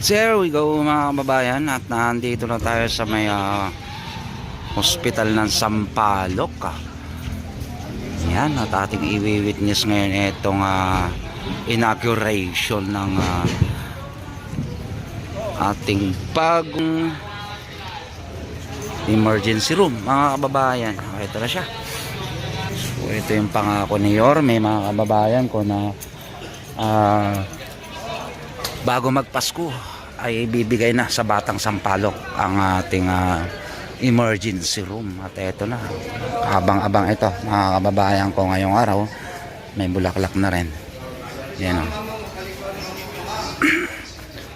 There we go mga kababayan, at nandito na tayo sa may hospital ng Sampaloc. Yan, at ating i-witness ngayon itong inauguration ng ating bagong emergency room mga kababayan. Ito na siya. So, ito yung pangako ni Yorme mga kababayan ko na bago magpasko ay bibigay na sa Batang Sampaloc ang ating emergency room. At ito na, abang-abang ito mga kababayan ko ngayong araw. May bulaklak na rin. Yan o.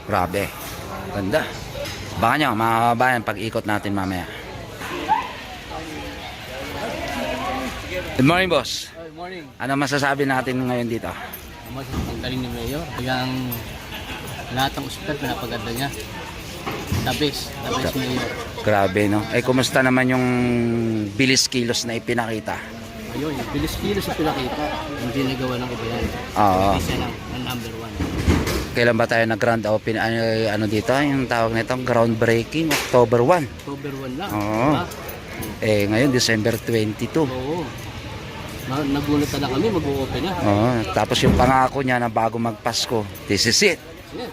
Grabe, ganda. Baka nyo mga kababayan pag ikot natin mamaya. Good morning, boss. Good morning. Ano masasabi natin ngayon dito? Ang galing ni Mayor. Hanggang lahat ng ospital pinapaganda niya. The best Mayor. Grabe, no? Eh, kumusta naman yung bilis kilos na ipinakita? Ayun, bilis-kilos ang pinakita. Hindi nagawa ng iba yan. Oo. Isa lang, ang number one. Kailan ba tayo nag-grand open? Ano dito? Yung tawag nito, groundbreaking, October 1. October 1 lang. Oo. Diba? Eh, ngayon, December 22. Oo. Nagulat na kami, mag-o-open na. Oo. Tapos yung pangako niya na bago magpasko, this is it. Yeah.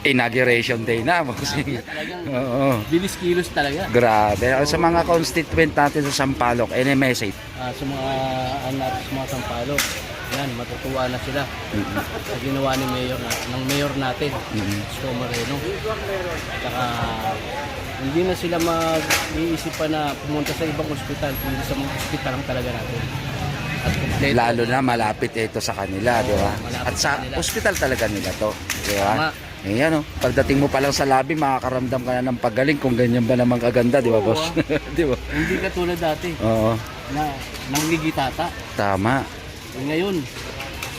Inauguration day na. Oo. Bilis-kilos talaga. Grabe. Sa mga constituent natin sa Sampaloc, any message? Sa mga anak, sa mga Sampaloc, yan, matutuwa na sila sa ginawa ni Mayor ng Mayor natin, Isko Moreno. Saka hindi na sila mag-iisip pa na pumunta sa ibang ospital, kundi sa mga ospital lang talaga natin. At Lalo na malapit ito sa kanila, di ba? malapit At sa sa kanila. ospital talaga nila to, di ba? Tama. Ayan, oh. Pagdating mo pa lang sa lobby, makakaramdam ka na ng paggaling kung ganyan ba naman kaganda, di ba, Oo, boss? Di ba? Hindi katulad dati Oo, na nanggigitata. tama. Ngayon,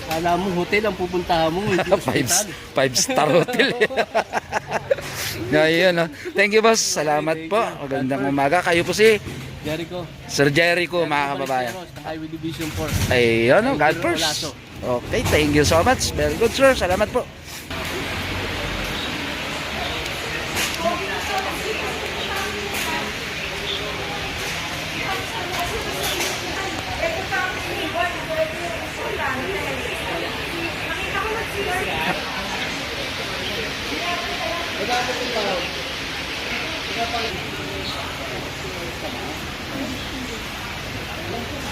kala mo hotel ang pupuntahan mo, hindi ospital. Five-star hotel. Ayan, oh. Thank you, boss. Salamat po. Magandang umaga. Kayo po si Jericho. Sir Jericho, mga kababayan. Sa Highway Division 4. Ayun, oh. God Jericho first. Lasso. Okay, thank you so much. Very good, sir. Salamat po.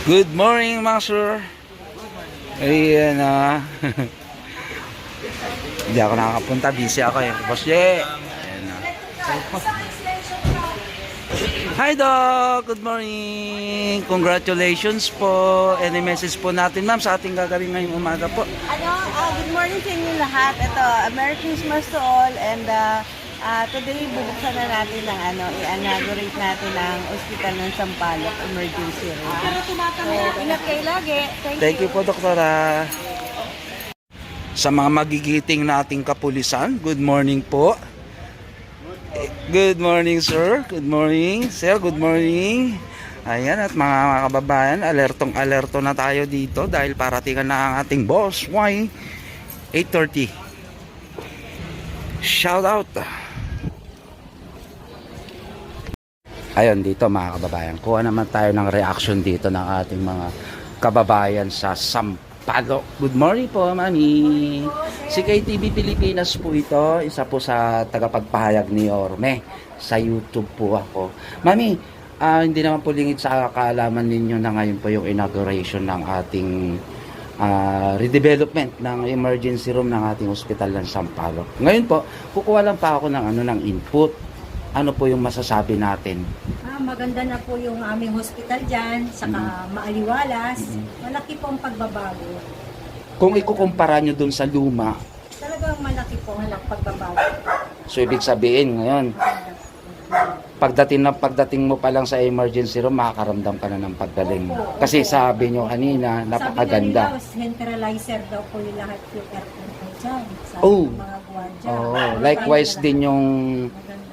Good morning, mga sir. Ayan na. Hindi ako nakakapunta. Busy ako eh. Boss J. Ayan na. Hi, Doc. Good morning. Congratulations po. Any message po natin, ma'am, sa ating gagawin ngayong umaga po? Good morning sa inyo lahat. Ito, Merry Christmas to all, and today bubuksan na natin ang i-inaugurate natin ang Hospital ng Sampaloc Emergency Room. So, ingat kayo lagi. Thank you po, Doktora. Sa mga magigiting nating kapulisan, good morning po. Good morning, sir. Good morning. Sir, good morning. Ayan, at mga kababayan, alertong-alerto na tayo dito dahil paratingan na ang ating boss. Why? 8:30. Shout out. Ayun, dito mga kababayan, kuha naman tayo ng reaction dito ng ating mga kababayan sa Sampaloc. Good morning po, Mami. Si KTV Pilipinas po ito, isa po sa tagapagpahayag ni Yorme. Sa YouTube po ako. Mami, hindi naman po lingid sa kaalaman ninyo na ngayon po yung inauguration ng ating redevelopment ng emergency room ng ating ospital ng Sampaloc. Ngayon po, kukuha lang pa ako ng input. Ano po yung masasabi natin? Maganda na po yung aming hospital dyan, saka maaliwalas. Malaki po ang pagbabago. Kung ikukumpara nyo dun sa luma, Talagang malaki po ang pagbabago. so ibig sabihin ngayon, pagdating mo pa lang sa emergency room, makakaramdam ka na ng paggaling. Kasi sabi nyo kanina, napakaganda. Sabi na nila, centralizer daw po yung lahat yung aircon po dyan. Sa Oh. mga gwardiya. Oh, likewise din yung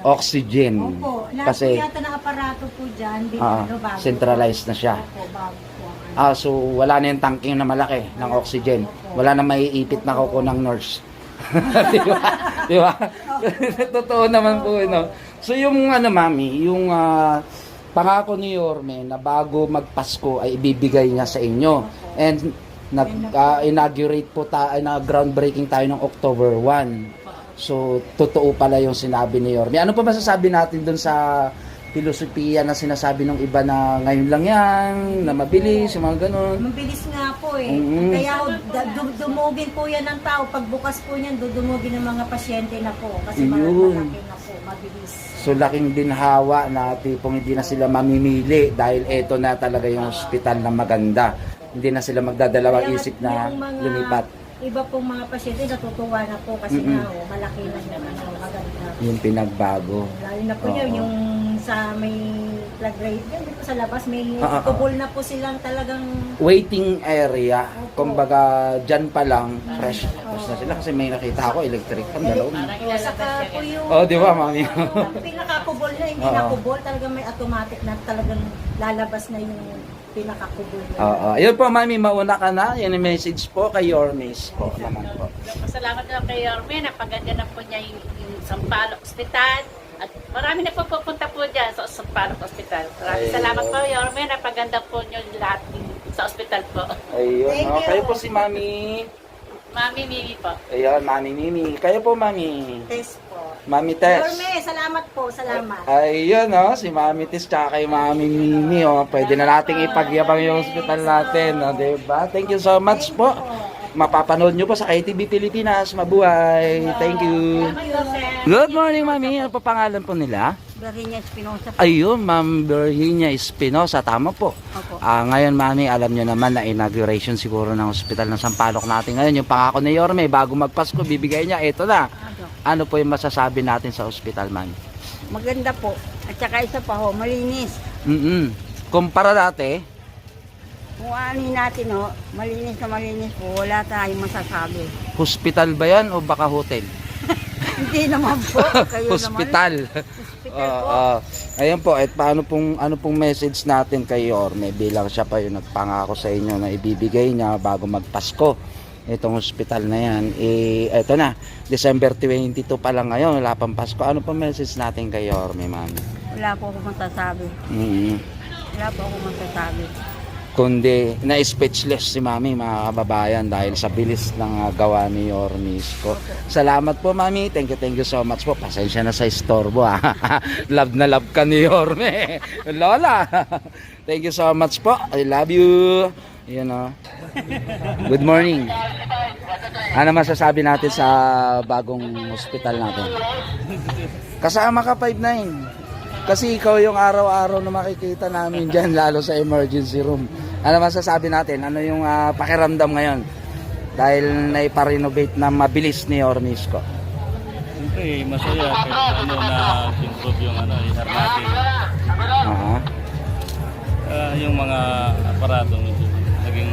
oxygen. Opo, lahat Kasi po yata ng aparato po dyan, bago. centralized na siya. Opo, bago po ang So wala na yung tanking na malaki ng oxygen. Wala na maiipit na kuko ng nurse. Di ba? Di ba? Totoo naman po, no? So yung ano, mami, yung pangako ni Yorme na bago magpasko ay ibibigay niya sa inyo. And nag-inaugurate po groundbreaking tayo ng October 1. So, totoo pala yung sinabi ni Yorme. Ano pa masasabi natin dun sa filosofiya na sinasabi ng iba na ngayon lang yan, na mabilis, yung mga ganun? Mabilis nga po eh. Mm. Kaya dumugin po yan ng tao. Pagbukas po niyan, dudumugin ng mga pasyente na po. Kasi Yun. malaki na po, mabilis. So, laking binhawa na tipong hindi na sila mamimili dahil eto na talaga yung hospital na maganda. Hindi na sila magdadalawang Kaya isip na yung mga lumipat. Iba pong mga pasyente natutuwa na po kasi nga malaki na yung maganda. Yung pinagbago. Lalo na po Oo. yun, yung sa may flag rate, yun dito sa labas, may Ah. kubol na po silang talagang Waiting area. Opo. Kumbaga, dyan pa lang, fresh na sila. Kasi may nakita ako, electric fan, dalawa. saka po yung Oh, di ba, mami? yung pinakakubol na, hindi Oo. na kubol, talagang may automatic na talagang lalabas na yung pinakakubol na. Oo. Ayun po, mami, mauna ka na. Yan yung message po kay Yormes po naman po. Pasalamat na kay Yorme, napaganda na po niya yung Sampaloc Hospital. At marami na po pupunta po dyan sa Sampaloc Hospital. Maraming Ay, salamat wow. po, Yorme, napaganda po niyo lahat sa ospital po. Ayun. Thank Oh, you. kayo po si mami. Mami Mimi po. Ayun, mami Mimi. Kayo po, mami. Test po. Mami Tess. Yorme, salamat po, salamat. Ayun, oh, si Mami Tess tsaka kay Mami Mimi, oh. Pwede na nating ipagyabang yung hospital natin, oh, diba? Thank you so much po. Mapapanood nyo po sa KTV Pilipinas. Mabuhay. Thank you. Good morning, Mami. Ano pa pangalan po nila? Virginia Espinosa. Ayun, Ma'am Virginia Espinosa. Tama po. Opo. Ngayon, Mami, alam nyo naman na inauguration siguro ng hospital ng Sampaloc natin ngayon. Yung pangako ni Yorme, bago magpasko, bibigay niya. Ito na. Ano po yung masasabi natin sa hospital, Mami? Maganda po. At saka isa pa ho, malinis. Kumpara dati, Kung ano natin ho, malinis na malinis po, wala tayong masasabi. hospital ba yan o baka hotel? Hindi naman po. Kayo Hospital. naman. Hospital po. Oo. Ayun po, at ano pong message natin kay Yorme bilang siya pa yung nagpangako sa inyo na ibibigay niya bago magpasko. Itong hospital na yan, eto na, December 22 pa lang ngayon, wala pang Pasko. Ano pong message natin kay Yorme, ma'am? Wala po ako masasabi. Wala po ako masasabi. Kundi na-speechless si mami, mga kababayan, dahil sa bilis ng gawa ni Yorme ko. Salamat po, mami. Thank you so much po. Pasensya na sa istorbo, ha. Love na love ka ni Yorme. Lola. Thank you so much po. I love you. Yun, oh. Good morning. Ano masasabi natin sa bagong hospital natin? Kasama ka 5'9". Kasi ikaw yung araw-araw na makikita namin dyan, lalo sa emergency room. Ano masasabi natin? Ano yung pakiramdam ngayon? Dahil naipa-renovate na mabilis ni Yormisco. Siyempre, masaya kahit ano na improve yung IR natin. Yung mga aparato medyo naging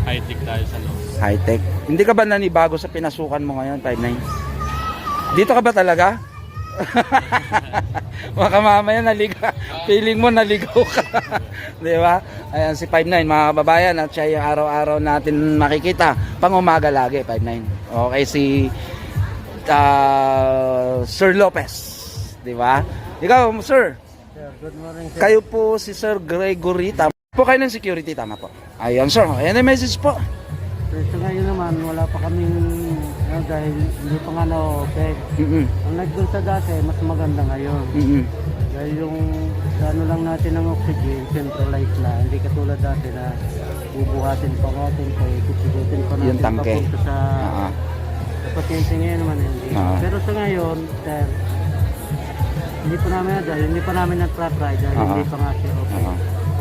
high-tech tayo sa loob. High-tech. Hindi ka ba nanibago sa pinasukan mo ngayon, 5'9"? Dito ka ba talaga? Baka mamaya naligaw. Feeling mo naligaw ka. Di ba? Ayan si 5'9", mga kababayan, at siya yung araw-araw natin makikita. Pang umaga lagi, 5'9". Okay, si Sir Lopez. Di ba? Ikaw, sir. Good morning, Kayo po si Sir Gregory. Tama po kayo ng security, tama po. Ayun, sir. Ayan ang message po. Sa ngayon naman, wala pa kaming, dahil hindi pa nga na-open. Ang nagdun sa dati, mas maganda ngayon. Dahil yung ano lang natin ng oxygen, centralized na. Hindi katulad dati na bubuhatin pa natin, ikut-ikutin pa natin Yung tangke. papunta sa pasyente ngayon naman. Hindi. Pero sa ngayon, sir, hindi pa namin dahil hindi pa namin nag-try dahil hindi pa nga siya open.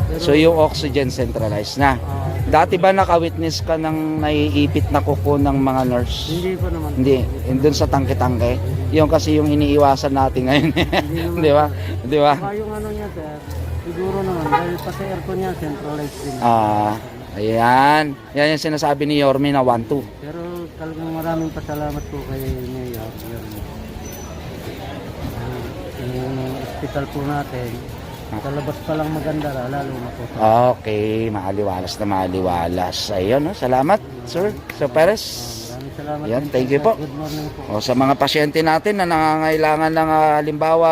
Pero, So yung oxygen centralized na. Dati ba naka-witness ka ng naiipit na kuko ng mga nurse? hindi pa naman. Hindi. Doon sa tangke-tangke. Yung kasi yung iniiwasan natin ngayon. Di ba? Di ba? Saka yung ano niya, sir, siguro naman, dahil pati aircon niya, centralized din. Ayan. Yan yung sinasabi ni Yorme na 1-2. Pero talagang maraming pasalamat po kay Mayor. Yung hospital po natin, sa labas pa lang maganda, lalo na po. Okay. Maaliwalas na maaliwalas. Ayun, no? Salamat, sir. Sir Perez. Maraming salamat. Yan, din thank you sir. po. Good morning po. O, sa mga pasyente natin na nangangailangan ng halimbawa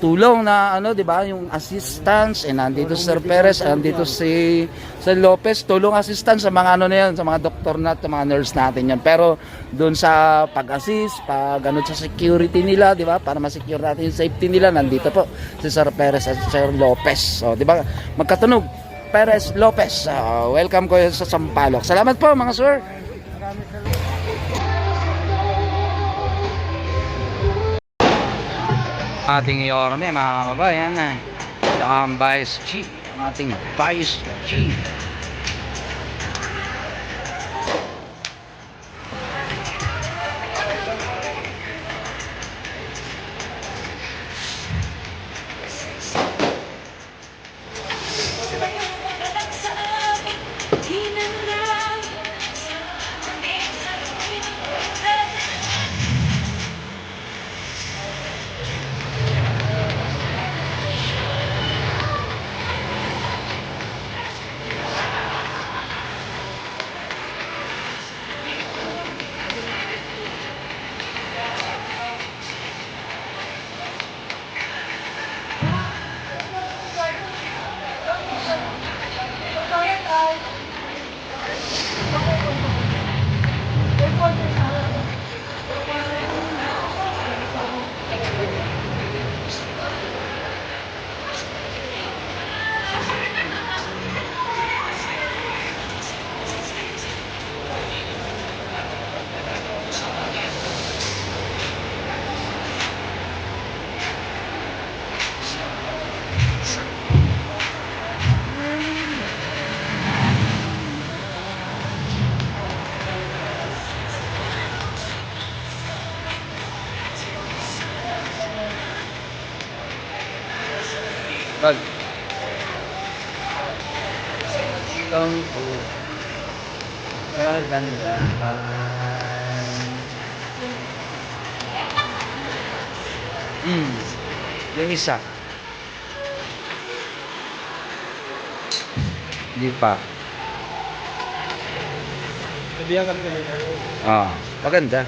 tulong na ano, 'di ba, yung assistance, nandito si Sir Perez, nandito si Lopez, tulong assistance sa mga ano na yan, sa mga doktor na, sa mga nurse natin yan. Pero doon sa pag-assist, pag ano, sa security nila, 'di ba, para ma-secure natin yung safety nila, nandito po si Sir Perez at Sir Lopez. So, 'di ba, magkatunog Perez Lopez. Welcome ko sa Sampaloc. Salamat po mga sir. Ating yorme mga kababayan, ang Vice Chief, ang ating Vice Chief. Tol. Itong po. Ganda. Yung isa. Hindi pa. Maganda.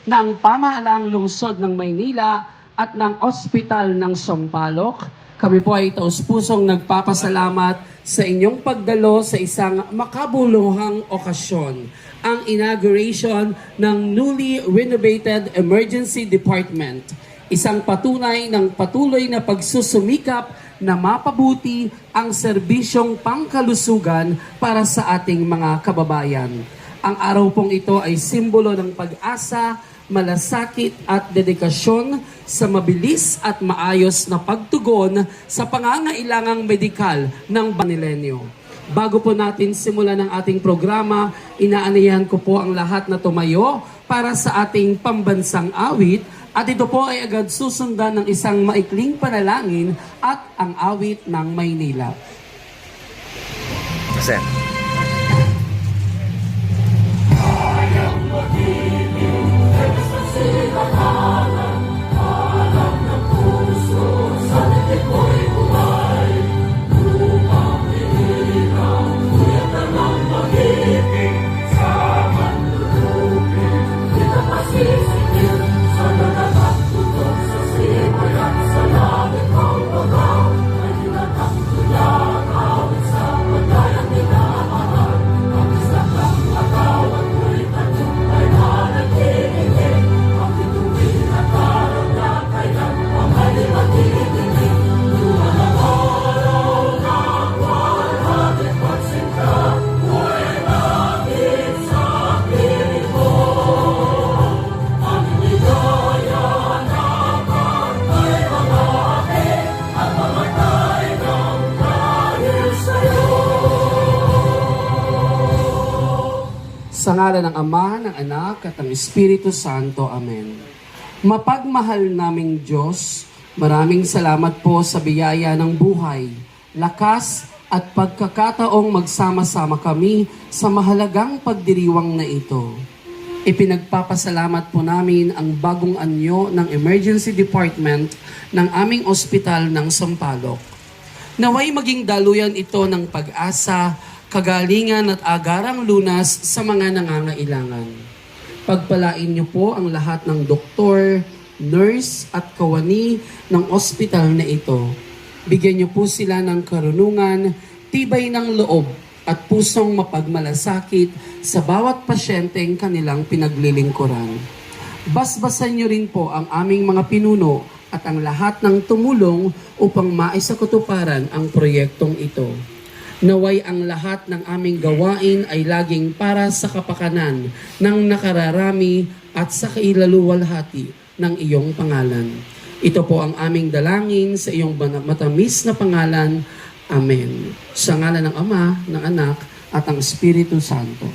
ng pamahalaang lungsod ng Maynila at ng Ospital ng Sampaloc. Kami po ay taus-pusong nagpapasalamat sa inyong pagdalo sa isang makabuluhang okasyon, ang inauguration ng newly renovated Emergency Department. Isang patunay ng patuloy na pagsusumikap na mapabuti ang serbisyong pangkalusugan para sa ating mga kababayan. Ang araw pong ito ay simbolo ng pag-asa, malasakit at dedikasyon sa mabilis at maayos na pagtugon sa pangangailangang medikal ng Banilenyo. Bago po natin simulan ang ating programa, inaanihan ko po ang lahat na tumayo para sa ating pambansang awit, at ito po ay agad susundan ng isang maikling panalangin at ang awit ng Maynila. Sir. Sa ngalan ng Ama, ng Anak, at ng Espiritu Santo. Amen. Mapagmahal naming Diyos, maraming salamat po sa biyaya ng buhay, lakas at pagkakataong magsama-sama kami sa mahalagang pagdiriwang na ito. Ipinagpapasalamat po namin ang bagong anyo ng Emergency Department ng aming ospital ng Sampaloc. Naway maging daluyan ito ng pag-asa kagalingan at agarang lunas sa mga nangangailangan. Pagpalain niyo po ang lahat ng doktor, nurse at kawani ng ospital na ito. Bigyan niyo po sila ng karunungan, tibay ng loob at pusong mapagmalasakit sa bawat pasyenteng kanilang pinaglilingkuran. Basbasan niyo rin po ang aming mga pinuno at ang lahat ng tumulong upang maisakatuparan ang proyektong ito. Naway ang lahat ng aming gawain ay laging para sa kapakanan ng nakararami at sa kailaluwalhati ng iyong pangalan. Ito po ang aming dalangin sa iyong matamis na pangalan. Amen. Sa ngalan ng Ama, ng Anak, at ng Espiritu Santo.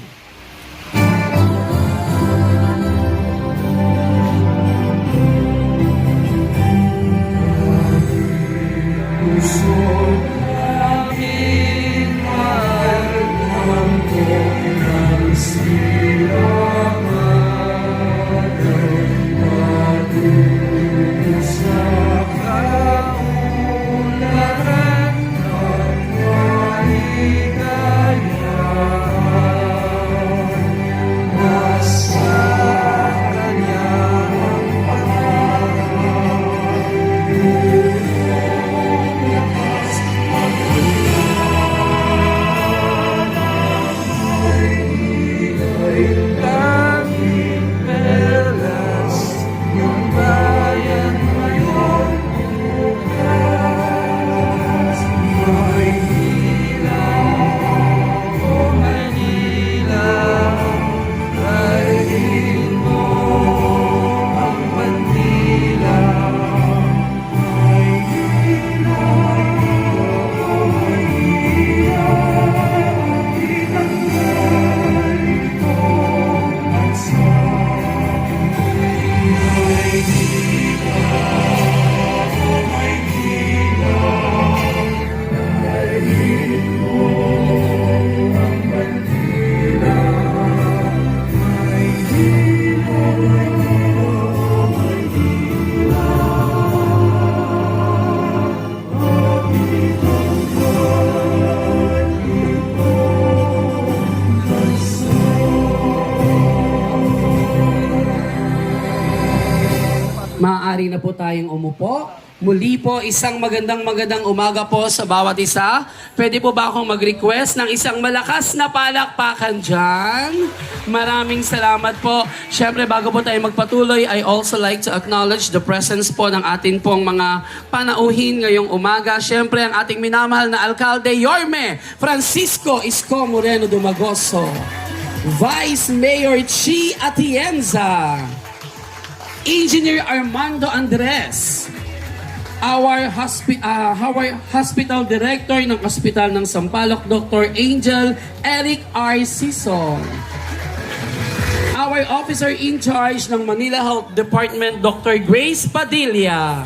Maaari na po tayong umupo. Muli po, isang magandang umaga po sa bawat isa. Pwede po ba akong mag-request ng isang malakas na palakpakan dyan? Maraming salamat po. Siyempre, bago po tayo magpatuloy, I also like to acknowledge the presence po ng ating pong mga panauhin ngayong umaga. Siyempre, ang ating minamahal na Alkalde, Yorme Francisco Isko Moreno Dumagoso. Vice Mayor Chi Atienza. Engineer Armando Andres, our hospital director ng Ospital ng Sampaloc, Dr. Angel Eric R. Sison, our officer in charge ng Manila Health Department, Dr. Grace Padilla.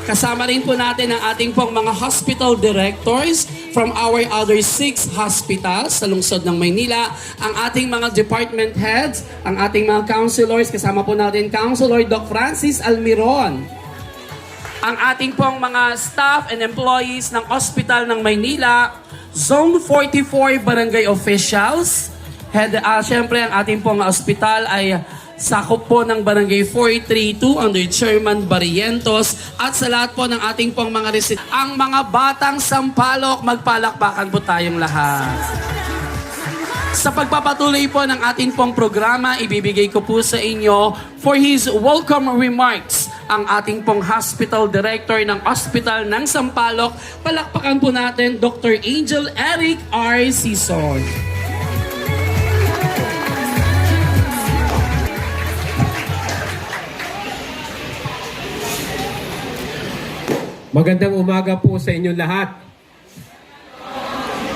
Kasama rin po natin ang ating pong mga hospital directors from our other 6 hospitals sa lungsod ng Maynila, ang ating mga department heads, ang ating mga counselors, kasama po natin Counselor Doc Francis Almiron, ang ating pong mga staff and employees ng Ospital ng Maynila, Zone 44 Barangay Officials, siyempre ang ating pong ospital ay sakop po ng Barangay 432 under Chairman Barrientos at sa lahat po ng ating pong mga resident. Ang mga batang Sampaloc, magpalakpakan po tayong lahat. Sa pagpapatuloy po ng ating pong programa, ibibigay ko po sa inyo for his welcome remarks ang ating pong hospital director ng Ospital ng Sampaloc. Palakpakan po natin Dr. Angel Eric R. Sison. Magandang umaga po sa inyo lahat.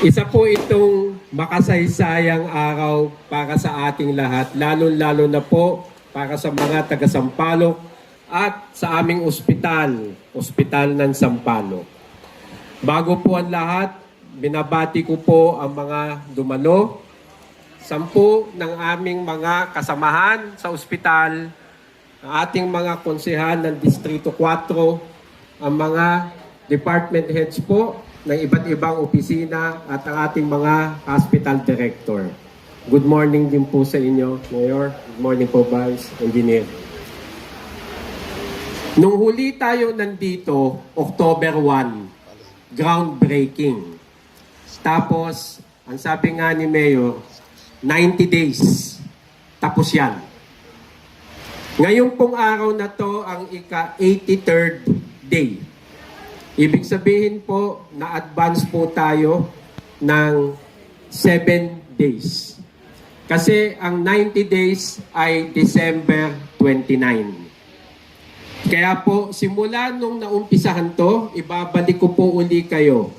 Isa po itong makasaysayang araw para sa ating lahat, lalo-lalo na po para sa mga taga Sampaloc at sa aming ospital, Ospital ng Sampaloc. Bago po ang lahat, binabati ko po ang mga dumalo, 10 ng aming mga kasamahan sa ospital, ang ating mga konsehal ng Distrito 4, ang mga department heads po, ng iba't ibang opisina at ang ating mga hospital director. Good morning din po sa inyo, Mayor. Good morning po, Vice Engineer. Nung huli tayo nandito, October 1, groundbreaking. Tapos, ang sabi nga ni Mayor, 90 days. Tapos yan. Ngayong pong araw na to ang ika-83rd day. Ibig sabihin po, na-advance po tayo ng 7 days. Kasi ang 90 days ay December 29. Kaya po, simula nung naumpisahan to, ibabalik ko po uli kayo.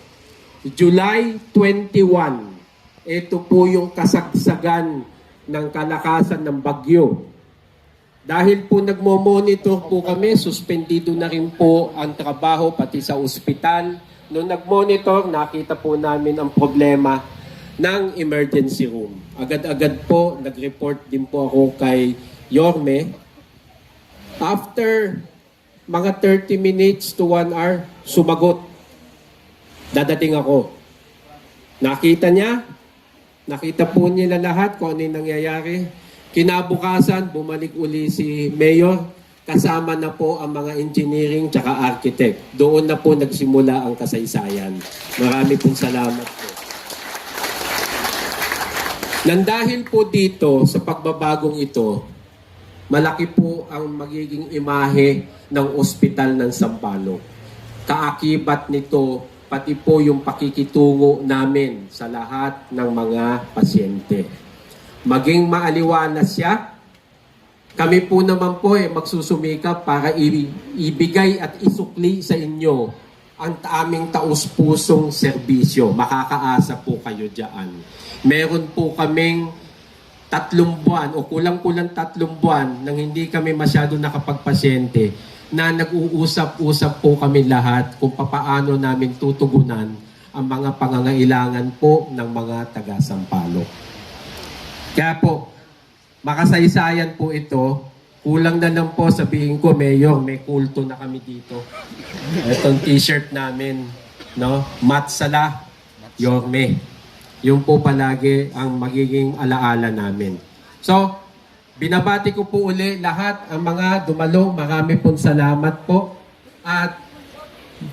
July 21, ito po yung kasagsagan ng kalakasan ng bagyo. Dahil po nagmo-monitor po kami, suspendido na rin po ang trabaho pati sa ospital. Nung nag-monitor, nakita po namin ang problema ng emergency room. Agad-agad po, nag-report din po ako kay Yorme. After mga 30 minutes to 1 hour, sumagot. Dadating ako. Nakita niya, nakita po nila lahat kung ano yung nangyayari. Kinabukasan, bumalik uli si Mayor, kasama na po ang mga engineering tsaka architect. Doon na po nagsimula ang kasaysayan. Marami pong salamat po. Nandahil po dito sa pagbabagong ito, malaki po ang magiging imahe ng ospital ng Sampaloc. Kaakibat nito, pati po yung pakikitungo namin sa lahat ng mga pasyente. Maging maaliwalas siya, kami po naman po magsusumikap para ibigay at isukli sa inyo ang aming taus-pusong serbisyo. Makakaasa po kayo dyan. Meron po kaming 3 buwan o kulang-kulang 3 buwan nang hindi kami masyado nakapagpasyente na nag-uusap-usap po kami lahat kung papaano namin tutugunan ang mga pangangailangan po ng mga taga-Sampaloc. Kaya po, makasaysayan po ito. Kulang na lang po sabihin ko, Mayor, may kulto na kami dito. Itong t-shirt namin, no? Matsala, Yorme. Yung po palagi ang magiging alaala namin. So, binabati ko po uli lahat ang mga dumalo. Marami pong salamat po. At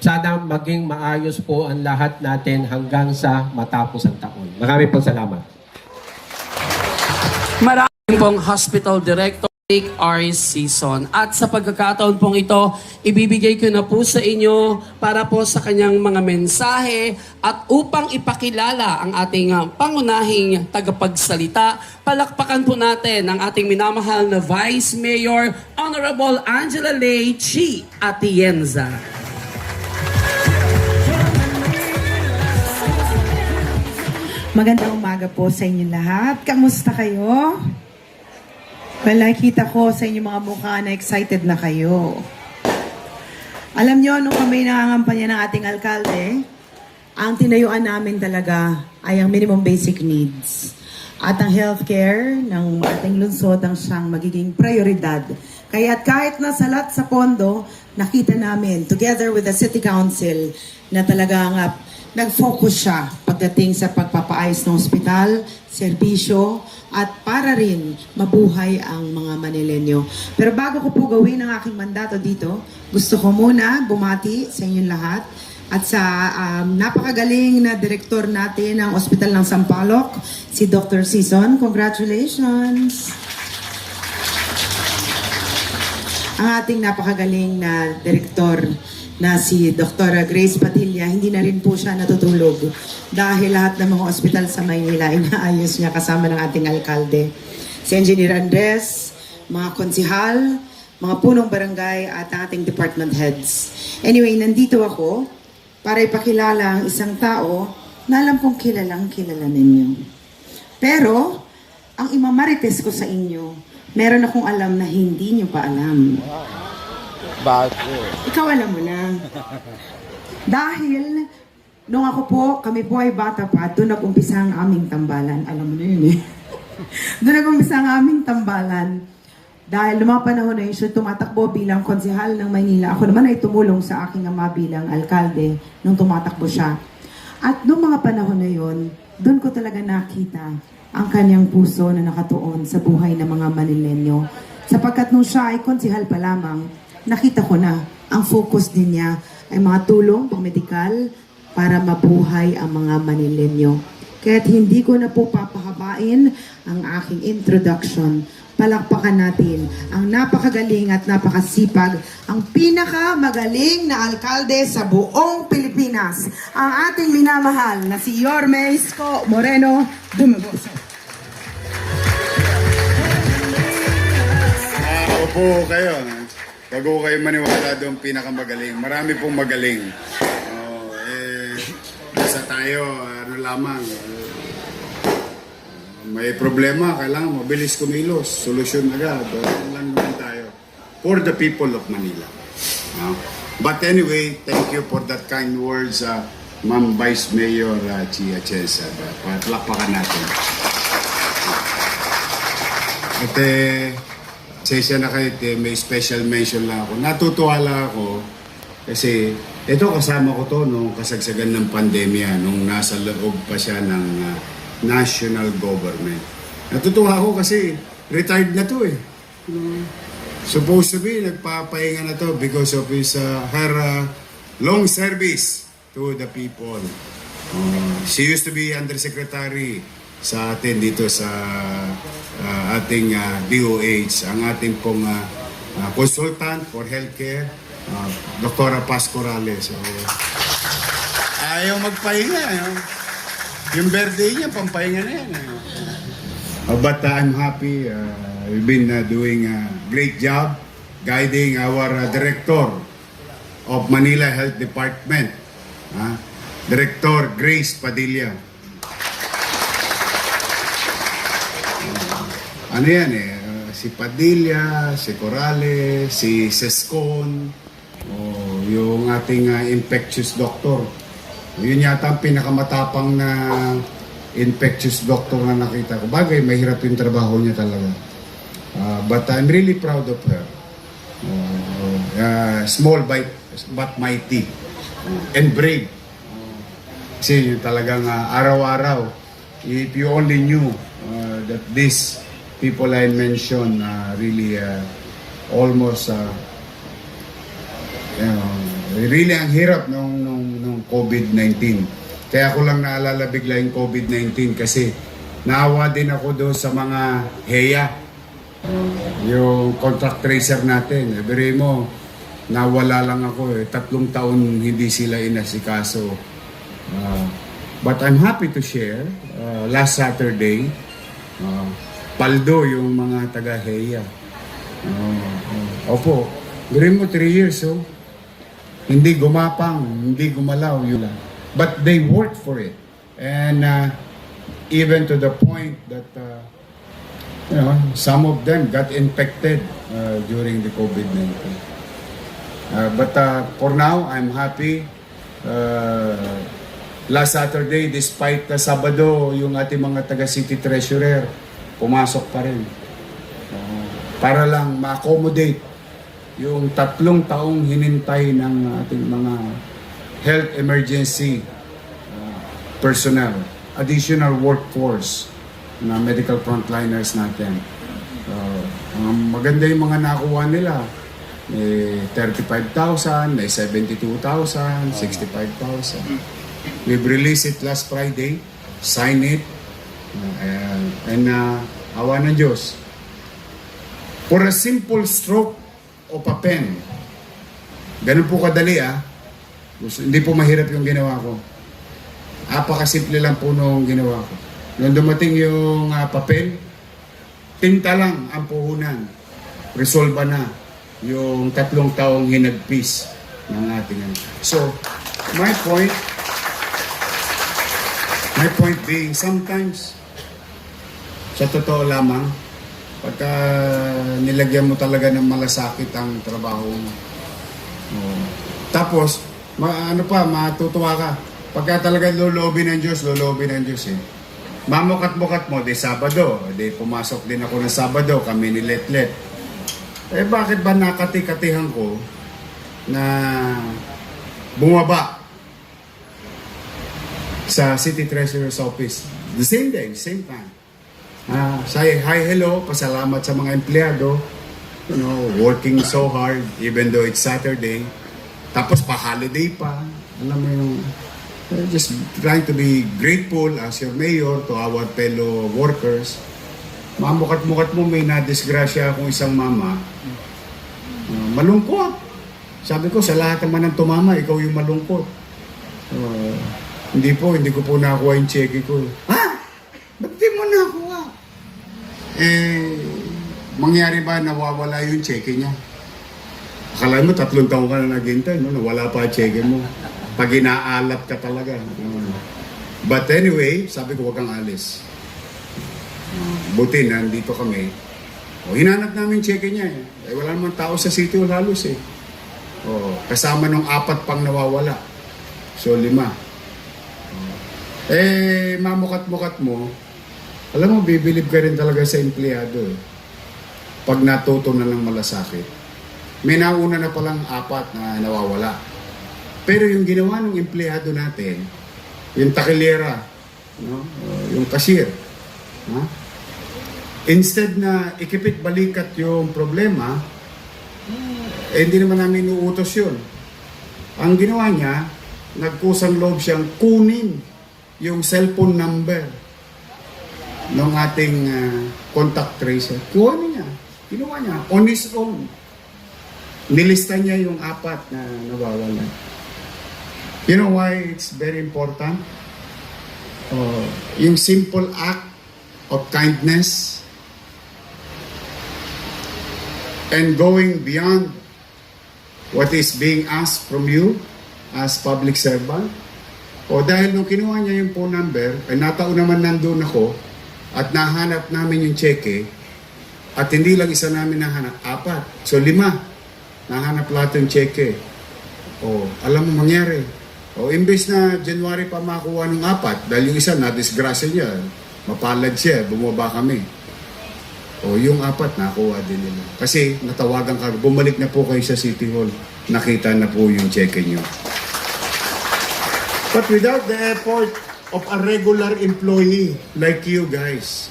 sana maging maayos po ang lahat natin hanggang sa matapos ang taon. Marami pong salamat. Maraming pong Hospital Director R. Season. At sa pagkakataon pong ito, ibibigay ko na po sa inyo para po sa kanyang mga mensahe at upang ipakilala ang ating pangunahing tagapagsalita, palakpakan po natin ang ating minamahal na Vice Mayor, Honorable Angela Lei Chi Atienza. Magandang umaga po sa inyo lahat. Kamusta kayo? Well, nakikita ko sa inyong mga mukha na excited na kayo. Alam nyo, nung kami nangangampanya ng ating alkalde, ang tinayuan namin talaga ay ang minimum basic needs. At ang healthcare ng ating lungsod ang siyang magiging prioridad. Kaya't kahit nasalat sa pondo, nakita namin, together with the City Council, na talagang nag-focus siya pagdating sa pagpapaayos ng ospital, serbisyo, at para rin mabuhay ang mga Manileño. Pero bago ko po gawin ang aking mandato dito, gusto ko muna bumati sa inyong lahat at sa napakagaling na direktor natin ng Ospital ng Sampaloc, si Dr. Season. Congratulations! Ang ating napakagaling na direktor na si Dr. Grace Padilla, hindi na rin po siya natutulog dahil lahat ng mga ospital sa Maynila inaayos niya kasama ng ating alkalde. Si Engineer Andres, mga konsihal, mga punong barangay at ang ating department heads. Anyway, nandito ako para ipakilala ang isang tao na alam kong kilala ninyo. Pero, ang imamarites ko sa inyo, meron akong alam na hindi nyo pa alam. Ikaw alam mo na. Dahil, nung kami po ay bata pa, doon nag-umpisa ang aming tambalan. Alam mo na yun eh. Doon nag-umpisa ang aming tambalan. Dahil noong mga panahon na yun, siya tumatakbo bilang konsehal ng Maynila. Ako naman ay tumulong sa aking ama bilang alkalde nung tumatakbo siya. At noong mga panahon na yon, doon ko talaga nakita ang kanyang puso na nakatuon sa buhay ng mga Manilenyo. Sapagkat nung siya ay konsihal pa lamang, nakita ko na ang focus din niya ay mga tulong pang-medikal para mabuhay ang mga Manilenyo. Kaya't hindi ko na po papahabain ang aking introduction. Palakpakan natin ang napakagaling at napakasipag, ang pinakamagaling na alkalde sa buong Pilipinas, ang ating minamahal na si Yorme Isko Moreno Dumagoso. Opo kayo. Bago kayo maniwala doon pinakamagaling. Marami pong magaling. Basta tayo, ano lamang, may problema, kailangan mabilis kumilos, solusyon agad. Ano lang naman tayo. For the people of Manila. But anyway, thank you for that kind words, Ma'am Vice Mayor Chia Chesa. Patlakpakan natin. At sesya na kayo, may special mention lang ako. Natutuwa lang ako kasi ito kasama ko to nung kasagsagan ng pandemya, nung nasa loob pa siya ng national government. Natutuwa ako kasi retired na to eh. Supposed to be nagpapahinga na to because of his her long service to the people. She used to be undersecretary sa atin dito sa ating DOH, ang ating pong consultant for healthcare, Dr. Paz Corrales. So, ayaw magpahinga. Yung birthday niya, pampahinga na yan. But I'm happy. We've been doing a great job guiding our Director of Manila Health Department, Director Grace Padilla. Ano yan si Padilla, si Corrales, si Sescon, yung ating infectious doctor. Yun yata ang pinakamatapang na infectious doctor na nakita ko. Bagay, mahirap yung trabaho niya talaga. But I'm really proud of her. Small but mighty. And brave. Kasi yung talagang araw-araw, if you only knew that these people I mentioned really almost really ang hirap nung COVID-19. Kaya ako lang naalala bigla yung COVID-19 kasi naawa din ako doon sa mga HEA, yung contract tracer natin. Every mo, nawala lang ako 3 taon hindi sila inasikaso. But I'm happy to share, last Saturday, paldo yung mga taga-HEA. Opo, gawin mo 3 years, hindi gumapang, hindi gumalaw yun lang. But they worked for it. And even to the point that some of them got infected during the COVID-19. But for now, I'm happy. Last Saturday, despite Sabado, yung ating mga taga-city treasurer, pumasok pa rin. Para lang ma-accommodate yung 3 taong hinintay ng ating mga health emergency personnel, additional workforce na medical frontliners natin. Maganda yung mga nakuha nila. May 35,000, may 72,000, 65,000. We've released it last Friday, sign it, and awa ng Diyos. For a simple stroke of a pen, ganun po kadali hindi po mahirap yung ginawa ko. Apakasimple lang po nung ginawa ko. Nung dumating yung papel, tinta lang ang puhunan. Resolve na yung 3 taong hinagpis ng ating So, my point being, sometimes, sa totoo lamang, pagka nilagyan mo talaga ng malasakit ang trabaho mo. Tapos, matutuwa ka. Pagka talaga lulobin ng Diyos eh. Mamukat-mukat mo, Sabado. Pumasok din ako ng Sabado, kami ni Letlet. Bakit ba nakati-katihan ko na bumaba sa City Treasurer's Office. The same day, same time. Say hi, hello, pasalamat sa mga empleyado, working so hard even though it's Saturday. Tapos pa-holiday pa. Alam mo yung, just trying to be grateful as your mayor to our fellow workers. Mamukat-mukat mo, may nadisgrasya akong isang mama. Malungkot. Sabi ko, sa lahat naman ng tumama, ikaw yung malungkot. Hindi ko po nakuha yung cheque ko. Ha? Ba't di mo nakuha? Mangyari ba nawawala yung cheque niya? Akala mo, 3 taon ka na naghintay, no? Nawala pa ang cheque mo. Pag inaalat ka talaga. But anyway, sabi ko, huwag kang alis. Buti, nandito kami. Hinanap namin yung cheque niya. Wala naman tao sa City Hall halos eh. Kasama nung 4 pang nawawala. So 5. Mamukat-mukat mo, alam mo, bibilib ka rin talaga sa empleyado eh. Pag natuto na ng malasakit. May nauna na palang 4 na nawawala. Pero yung ginawa ng empleyado natin, yung takilera, yung cashier, instead na ikipit balikat yung problema, hindi naman namin inuutos yun. Ang ginawa niya, nagkusang loob siyang kunin yung cellphone number ng ating contact tracer. Kuha niya. Ginawa niya. On his own. Nilista niya yung 4 na nawawala. You know why it's very important? Yung simple act of kindness and going beyond what is being asked from you as public servant. Dahil nung kinuha niya yung phone number, ay nataon naman nandun ako at nahanap namin yung cheque at hindi lang isa namin nahanap, 4. So 5. Nahanap lahat yung cheque. Alam mo mangyari. Imbes na January pa makuha ng 4, dahil yung isa na-disgrasya niya, mapalad siya, bumaba kami. Yung 4, nakuha din nila. Kasi natawagan ka, bumalik na po kayo sa City Hall, nakita na po yung cheque niyo. But without the effort of a regular employee like you guys,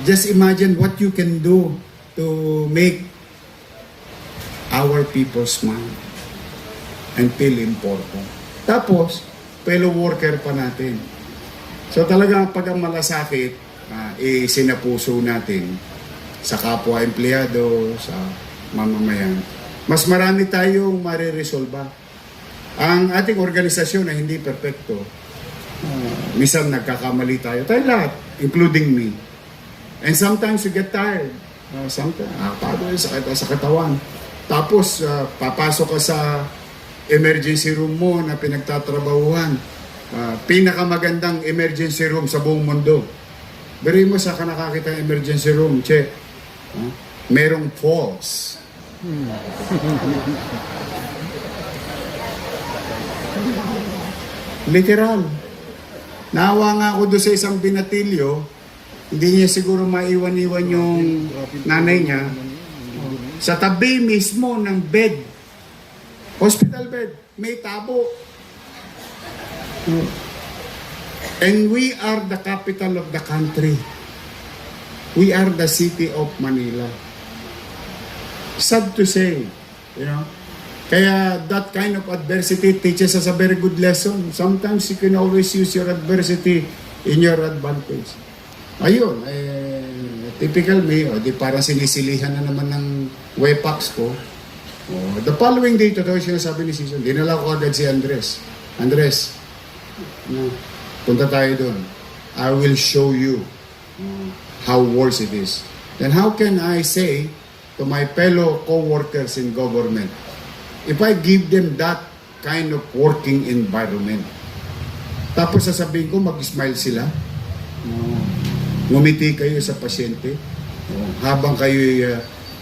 just imagine what you can do to make our people smile and feel important. Tapos, fellow worker pa natin. So talagang pag ang malasakit, sinapuso natin sa kapwa empleyado, sa mamamayan, mas marami tayong mariresolba. Ang ating organisasyon na hindi perfecto, minsan nagkakamali tayo lahat, including me. And sometimes you get tired. Sometimes, pagod, sakit sa katawan. Tapos, papasok ka sa emergency room mo na pinagtatrabahuhan. Pinakamagandang emergency room sa buong mundo. Beri mo sa nakakita ng emergency room, che. Merong falls. Literal. Naawa nga ako doon sa isang binatilyo, hindi niya siguro maiwan-iwan yung nanay niya. Sa tabi mismo ng bed, hospital bed, may tabo. And we are the capital of the country. We are the city of Manila. Sad to say, Kaya that kind of adversity teaches us a very good lesson. Sometimes you can always use your adversity in your advantage. Ayun, typical me, di parang sinisilihan na naman ng wepax ko. The following day, totoo siya sabi ni Season, dinala ko agad si Andres. Andres, punta tayo doon. I will show you how worse it is. Then how can I say to my fellow co-workers in government, if I give them that kind of working environment, tapos sasabihin ko, mag-smile sila, ngumiti kayo sa pasyente, habang kayo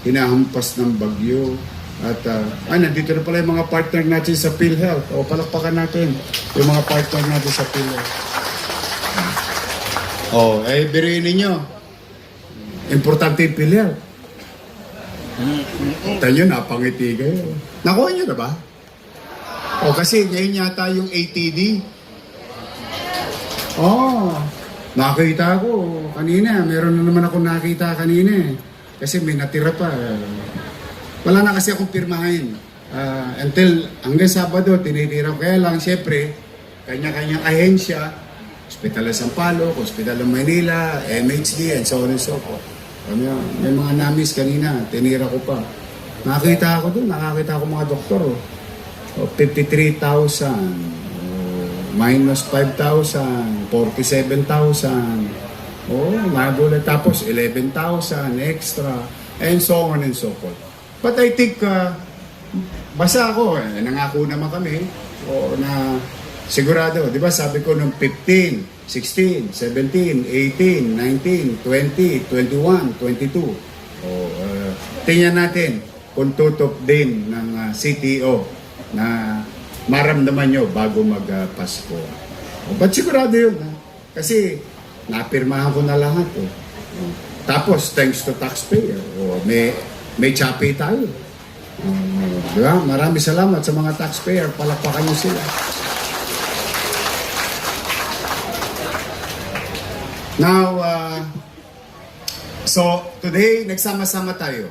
hinahampas ng bagyo, at nandito na pala yung mga partner natin sa PhilHealth. Palakpakan natin yung mga partner natin sa PhilHealth. Biriin ninyo, importante yung PhilHealth. Tayo, napangiti kayo. Nakuha nyo na ba? Kasi ngayon yata yung ATD. Oh, nakita ko kanina. Meron na naman ako nakita kanina eh. Kasi may natira pa. Wala na kasi akong pirmahin. Until hanggang Sabado, tinitira ko. Kaya lang, syempre, kanya-kanyang ahensya, Hospital ng Sampaloc, Hospital ng Manila, MHD, and so on and so forth. May mga namis kanina, tinira ko pa. Nakakita ako doon, nakakita ako mga doktor. 53,000. Minus 5,000, 47,000. Nagulat. Tapos 11,000 extra, and so on and so forth. But I think, basta ako, nangako naman kami, na sigurado, di ba sabi ko nung 15, 16, 17, 18, 19, 20, 21, 22. Tingnan natin kung tutok din ng CTO na maramdaman nyo bago mag-Pasko. But sigurado yun. Kasi napirmahan ko na lahat. Tapos, thanks to taxpayer, may chapi tayo. Diba? Maraming salamat sa mga taxpayer. Palakpakan nyo sila. Now, so today, nagsama-sama tayo.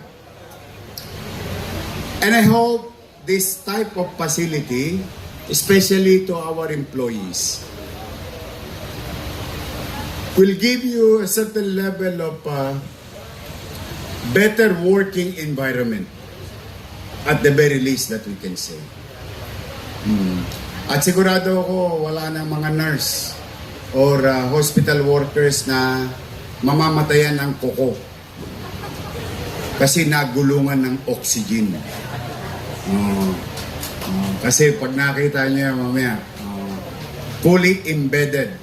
And I hope this type of facility, especially to our employees, will give you a certain level of better working environment, at the very least that we can say. At sigurado ako wala nang mga nurse or hospital workers na mamamatayan ng kuko kasi nagulungan ng oxygen. Kasi pag nakita niyo mamaya, fully embedded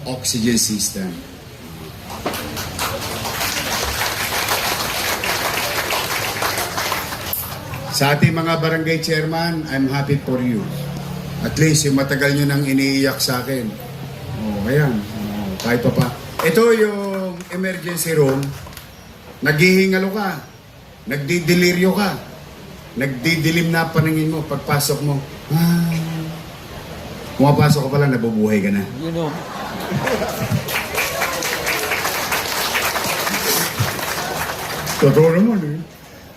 oxygen system. Sa ating mga barangay chairman, I'm happy for you. At least yung matagal nyo nang iniiyak sa akin. Ayan. Kahit pa. Ito yung emergency room. Naghihingalo ka. Nagdideliryo ka. Nagdidilim na paningin mo, pagpasok mo, pumapasok ka pala, nabubuhay ka na. You know. Totoo naman eh.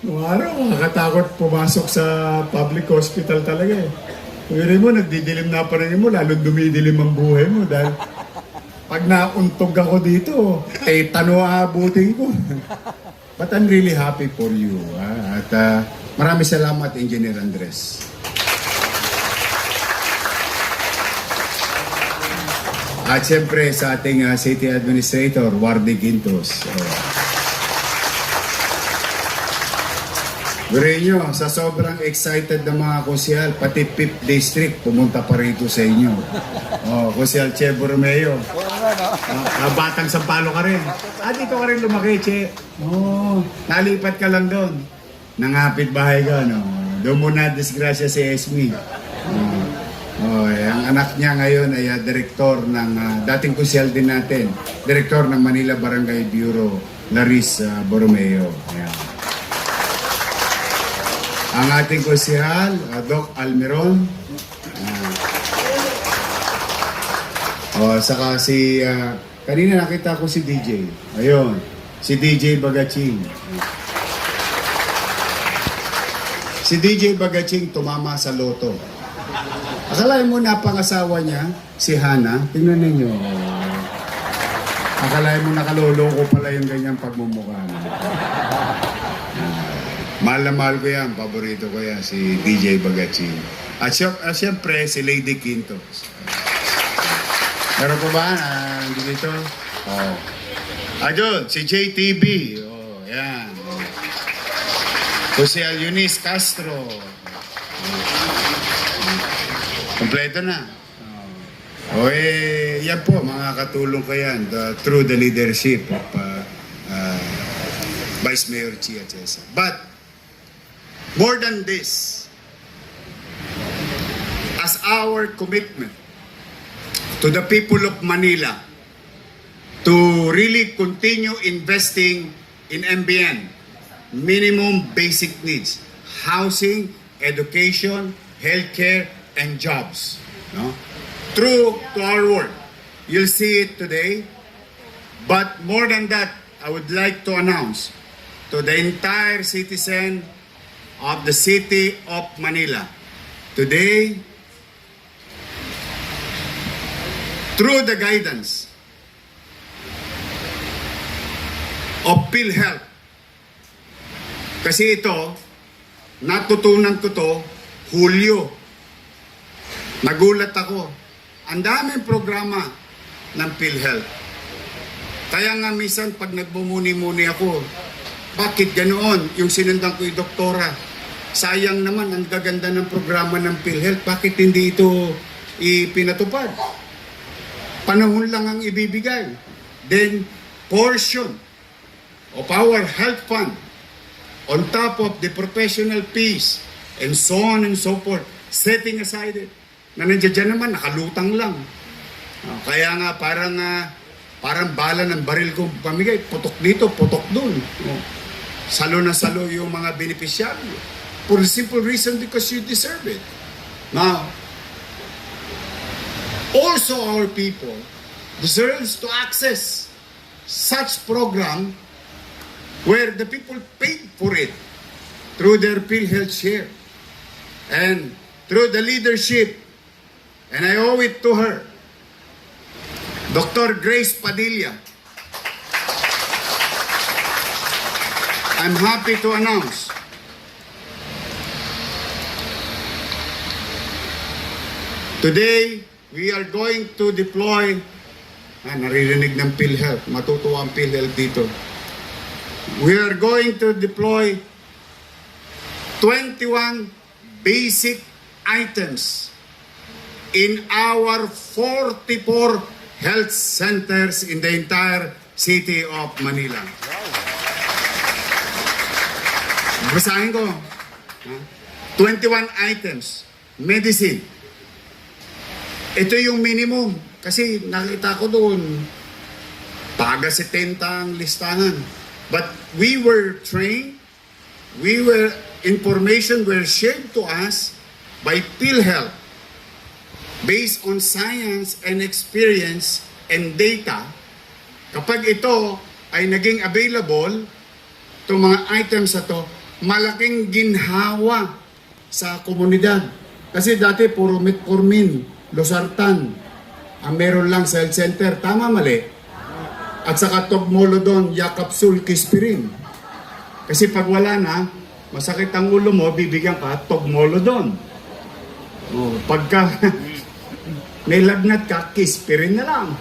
Noong araw, nakakatakot pumasok sa public hospital talaga eh. Pero mo, nagdidilim na paningin mo, lalo dumidilim ang buhay mo dahil pag nauntog ako dito, tano aabutin ko. But I'm really happy for you. At maraming salamat, Engineer Andres. At siyempre sa ating City Administrator, Wardy Quintos. Gure nyo, sa sobrang excited ng mga konsyal, pati 5th District, pumunta pa rito sa inyo. Konsyal Che Borromeo. Batang Sampaloc ka rin. Dito ka rin lumaki, Che. Nalipat ka lang doon. Nangapit bahay ka, no? Doon mo na disgrasya si Esme. Ang anak niya ngayon ay direktor ng, dating konsyal din natin, direktor ng Manila Barangay Bureau, Laris Borromeo. Ayan. Ang ating konsyal, Doc Almeron. Saka si, kanina nakita ko si DJ. Ayun, si DJ Bagaching. Si DJ Bagaching tumama sa loto. Akalain mo napangasawa niya, si Hana. Tingnan ninyo. Akalain mo nakaloloko pala yung ganyang pagmumukha. Mahal na mahal ko yan. Paborito ko yan, si DJ Bagaching. At siyempre, si Lady Quintos. Meron po ba? Hindi dito? Ayun, si JTB. Yan. Jose Eunice Castro. Kompleto na. Yan po, mga katulong ko yan. Through the leadership of Vice Mayor Chia Chesa. But, more than this, as our commitment to the people of Manila to really continue investing in MBN, minimum basic needs, housing, education, healthcare, and jobs. No? True to our word, you'll see it today. But more than that, I would like to announce to the entire citizen of the city of Manila, today, through the guidance of PhilHealth, kasi ito, natutunan ko to, Hulyo. Nagulat ako. Ang daming programa ng PhilHealth. Kaya nga minsan pag nagbumuni-muni ako, bakit ganoon? Yung sinundan ko yung doktora. Sayang naman, ang gaganda ng programa ng PhilHealth. Bakit hindi ito ipinatupad? Panahon lang ang ibibigay. Then, portion of our health fund on top of the professional fees and so on and so forth, setting aside it. Na nandiyan naman, nakalutang lang. Kaya nga parang bala ng baril kong pamigay, putok dito, putok dun. Salo na salo yung mga beneficiaryo. For the simple reason because you deserve it. Now, also our people deserves to access such program where the people paid for it through their PhilHealth share and through the leadership, and I owe it to her, Dr. Grace Padilla. I'm happy to announce today we are going to deploy, naririnig ng PhilHealth, matutuwa ang PhilHealth dito. We are going to deploy 21 basic items in our 44 health centers in the entire city of Manila. Basahin ko. 21 items. Medicine. Ito yung minimum. Kasi nakita ko doon, taga 70 ang listahan. But we were trained, information were shared to us by PhilHealth based on science and experience and data. Kapag ito ay naging available, itong mga items na to, malaking ginhawa sa komunidad. Kasi dati puro metformin, losartan, ang meron lang sa health center. Tama, mali? At saka Togmolodon, Yakapsul, Kispirin. Kasi pag wala na, masakit ang ulo mo, bibigyan ka Togmolodon. Pagka may lagnat ka, Kispirin na lang.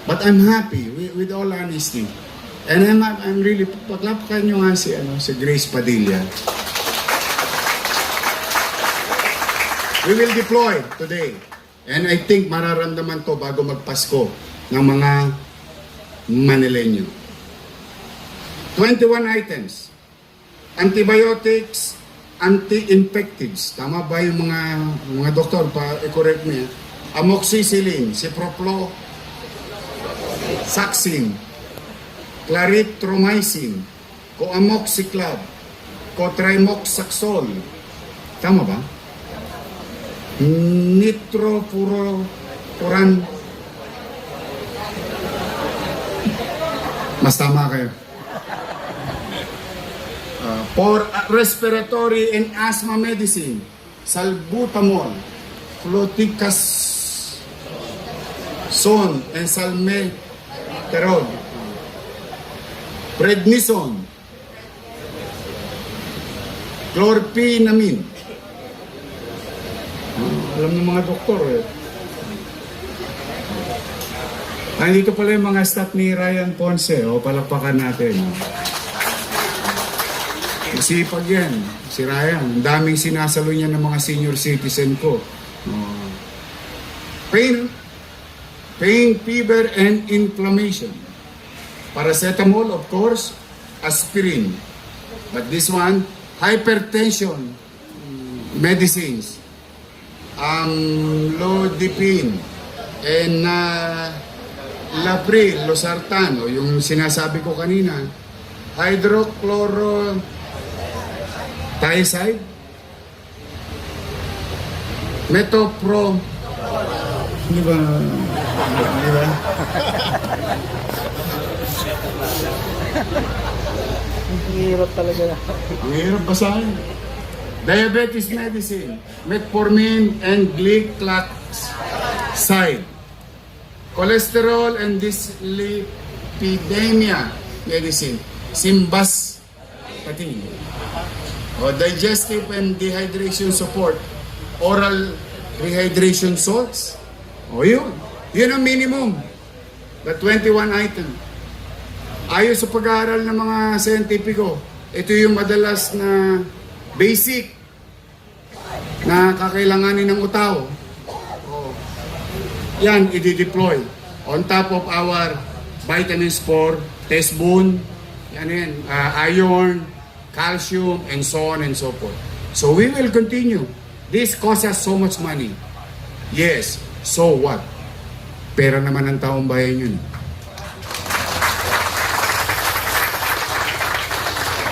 But I'm happy, with all honesty. And I'm really, paglapakan nyo nga si Grace Padilla. We will deploy today. And I think mararamdaman to bago magpasko ng mga Manileño. 21 ipens. Antibiotics, anti-infectives. Tama ba yung mga doktor? I-correct me. Amoxicillin, ciprofloxacin, clarithromycin, coamoxiclav, cotrimoxaxol. Tama ba? Nitrofuran. Mas tama kayo. For respiratory and asthma medicine, salbutamol, fluticasone and salmeterol, prednisone, chlorpheniramine. Alam ng mga doktor eh. Nandito pala yung mga staff ni Ryan Ponce. Palakpakan natin. Masipag yan. Si Ryan. Ang daming sinasalo niya ng mga senior citizen ko. Pain, fever, and inflammation. Paracetamol, of course. Aspirin. But this one, hypertension medicines. Amlodipine and Lapril, losartan, yung sinasabi ko kanina, hydrochlorothiazide, metopro, di ba? Di ba? Hirap talaga. Ang hirap basahin. Diabetes medicine, metformin and glyclazide. Cholesterol and dyslipidemia medicine, simvastatin. O digestive and dehydration support, oral rehydration salts. O yun. Yun ang minimum. The 21 item. Ayon sa pag-aaral ng mga scientifico, ito yung madalas na basic na kakailanganin ng tao. Yan, i-deploy. On top of our vitamins for test bone, yan, iron, calcium, and so on and so forth. So we will continue. This costs us so much money. Yes, so what? Pera naman ng taong bayan yun.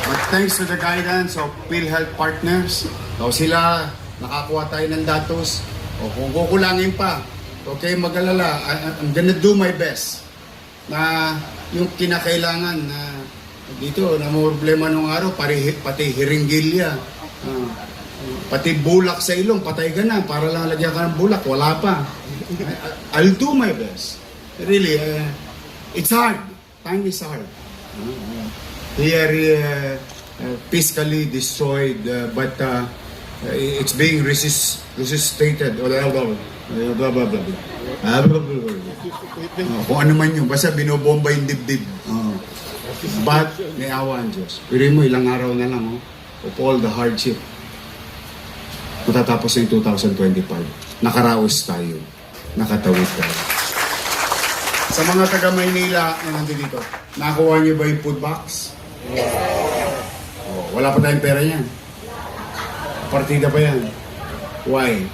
But thanks to the guidance of PhilHealth partners, sila nakakuha tayo ng datos. O kung kukulangin pa, okay, mag-alala. I'm gonna do my best na yung kinakailangan na dito, na problema nung araw, pati hiringgilya, pati bulak sa ilong, patay ka na, para lang lagyan ka ng bulak, wala pa. I'll do my best. Really, it's hard. Time is hard. Here, physically destroyed, but it's being resisted. Kung ano man yun, basta binobomba yung dibdib. But may awa ang Diyos. Pero mo, ilang araw na lang of all the hardship. Matatapos na yung 2025. Nakaraos tayo. Nakatawid tayo. Sa mga taga Maynila na nandito, nakuha niyo ba yung food box? Wala pa tayong pera yan. Partida pa yan. Why?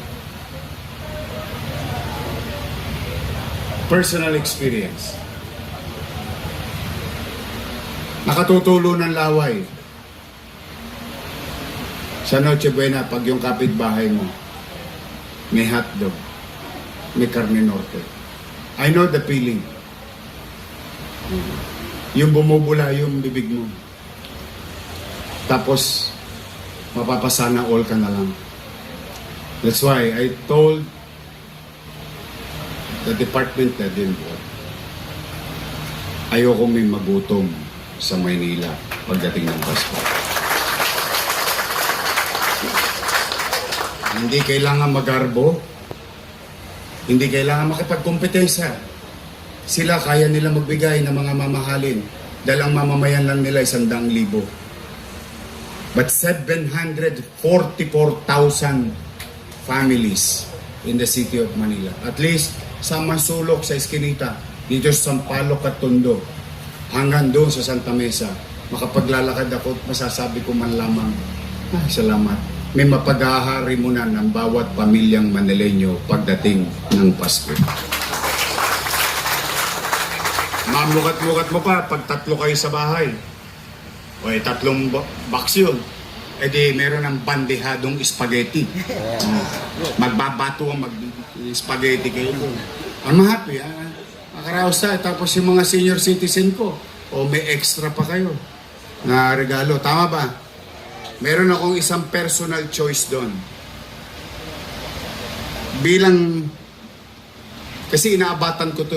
Personal experience. Nakatutulo ng laway. Sa Noche Buena, pag yung kapitbahay mo, may hotdog, may carne norte. I know the feeling. Yung bumubula yung bibig mo. Tapos, mapapasana all ka na lang. That's why I told the department na din po, ayoko may magutom sa Maynila pagdating ng Pasko. Hindi kailangan magarbo, hindi kailangan makipagkompetensya. Sila kaya nila magbigay ng mga mamahalin dahil ang mamamayan lang nila 100,000. But 744,000 families in the city of Manila. At least sa Mansulok, sa Eskinita, dito sa Sampaloc at Tondo, hanggang doon sa Santa Mesa, makapaglalakad ako at masasabi ko man lamang, salamat. May mapag-ahari muna ng bawat pamilyang Manileño pagdating ng Pasko. Mamukat-mukat mo pa pag tatlo kayo sa bahay. O 3 box yun. E di meron ng bandehadong spaghetti. Magbabato ang spaghetti kayo doon. I'm happy. Makaraos tayo. Tapos yung mga senior citizen ko, may extra pa kayo na regalo. Tama ba? Meron akong isang personal choice doon. Kasi inaabatan ko to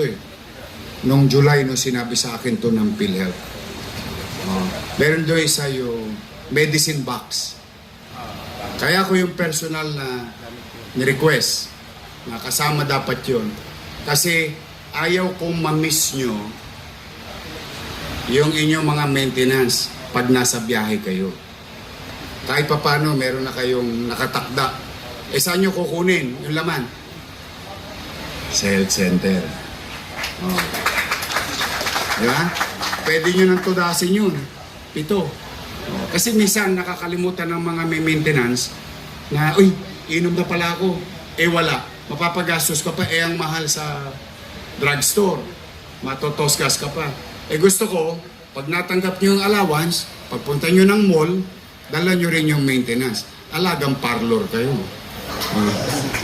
Noong July, no, sinabi sa akin to ng PhilHealth. Meron doon isa yung medicine box. Kaya ko yung personal na ni-request na kasama dapat yun. Kasi ayaw kong ma-miss nyo yung inyong mga maintenance pag nasa biyahe kayo. Kahit pa paano, meron na kayong nakatakda. Saan nyo kukunin yung laman? Sa health center. Diba? Pwede nyo nang tudasin yun. 7. Kasi minsan nakakalimutan ng mga may maintenance na, inom na pala ako. Wala. Mapapagastos ka pa. Ang mahal sa drugstore. Matotosgas ka pa. Gusto ko, pag natanggap nyo yung allowance, pagpunta nyo ng mall, dala nyo rin yung maintenance. Alagang parlor kayo.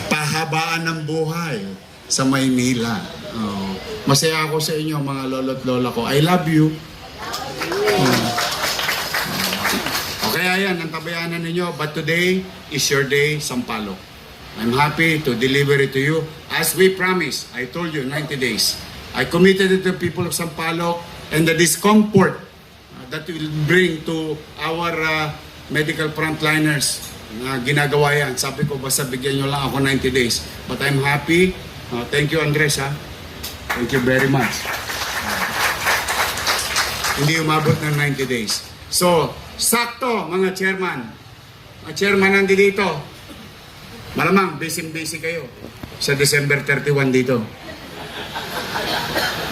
Pahabaan ng buhay. sa Maynila. Masaya ako sa inyo mga lolo't lola ko. I love you. Okay, ayan, ang tabayanan ninyo. But today is your day, Sampaloc. I'm happy to deliver it to you. As we promised, I told you, 90 days. I committed it to the people of Sampaloc and the discomfort that will bring to our medical frontliners na ginagawa yan. Sabi ko, basta bigyan nyo lang ako 90 days. But I'm happy. Thank you, Andres, ha? Thank you very much. Hindi umabot ng 90 days. So, sakto, mga chairman. Mga chairman nandito. Malamang, busy kayo sa December 31 dito.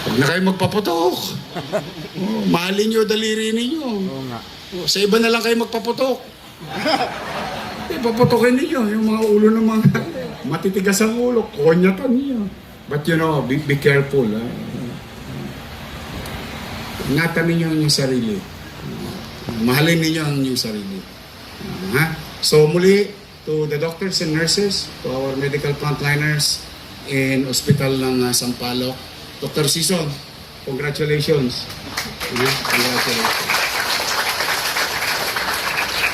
Huwag na kayo magpaputok. Mahalin nyo daliri ninyo. Sa iba na lang kayo magpaputok. Paputokin ninyo yung mga ulo ng mga matitigas ang ulo. Konyatan niyo. But you know, be careful. Ingatan ninyo ang inyong sarili. Mahalin ninyo ang inyong sarili. So muli, to the doctors and nurses, to our medical frontliners in hospital ng Sampaloc. Dr. Sison, congratulations. Congratulations.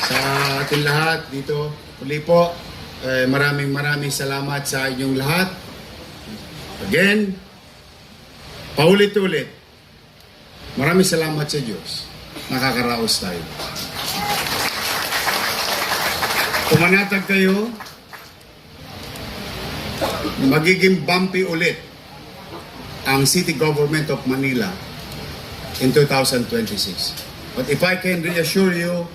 Sa ating lahat dito, muli po, maraming salamat sa inyong lahat. Again, paulit-ulit, maraming salamat sa Diyos. Nakakaraos tayo. Pumanatag kayo, magiging bumpy ulit ang City Government of Manila in 2026. But if I can reassure you,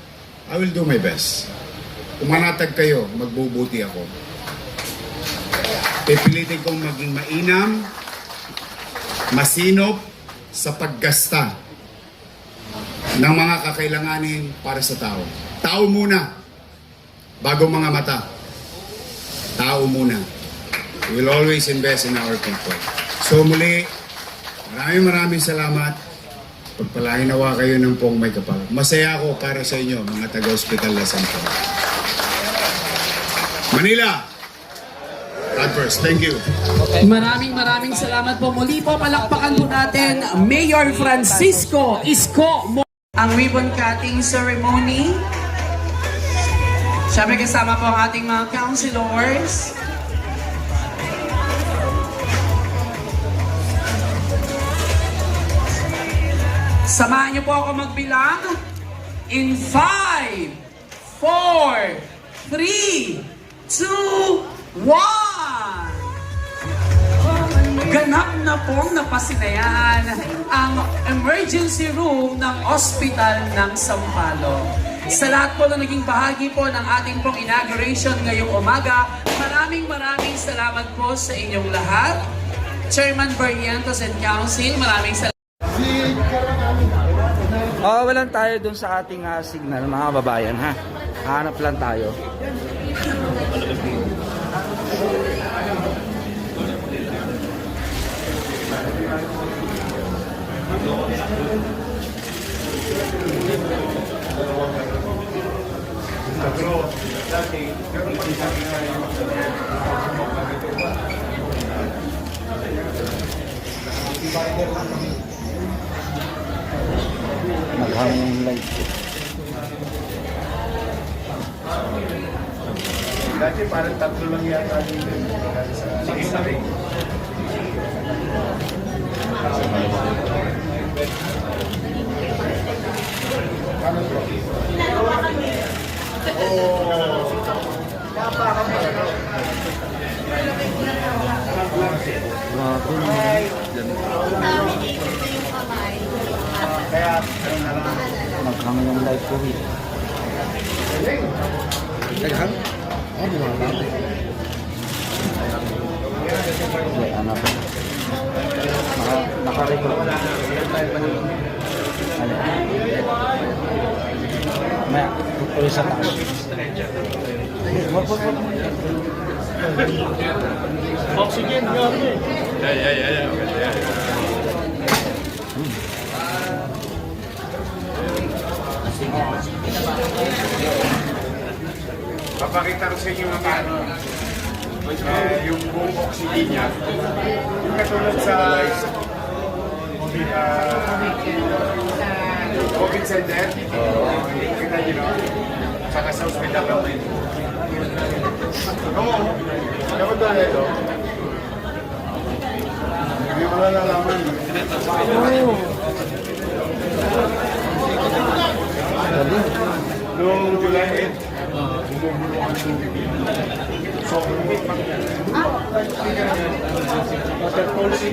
I will do my best. Pumanatag kayo, magbubuti ako. Pipilitin kong maging mainam, masinop sa paggasta ng mga kakailanganin para sa tao. Tao muna, bago mga mata. Tao muna. We will always invest in our people. So muli, maraming salamat. Pagpalain nawa kayo ng pong may kapal. Masaya ako para sa inyo, mga taga-hospital na Santo. Manila, God first. Thank you. Maraming salamat po. Muli po, palakpakan po natin Mayor Francisco Isko ang ribbon cutting ceremony. Siyempre kasama po ang ating mga councilors. Samahan niyo po ako magbilang in 5, 4, 3, 2, 1. Ganap na pong napasinayaan ang emergency room ng Ospital ng Sampaloc. Sa lahat po na naging bahagi po ng ating pong inauguration ngayong umaga, maraming salamat po sa inyong lahat. Chairman Barrientos and Council, maraming salamat. Walang tayo dun sa ating signal, mga kababayan, ha? Hanap lang tayo. Maghangong light. Dati parang 3 lang yata dito. Sige, sabi. Maghangong light po rin. Ano po? Naka-record. Maya, tuloy sa taas. Oxygen, grabe. Yeah. Papakita ko sa inyo mga ano. yung buong oxygen niya, yung katulad sa COVID center, kita nyo, no? Saka sa hospital natin. Oo, dapat doon ito. Hindi mo nalalaman. Noong July 8, bumubulungan yung bibig. So, water policy.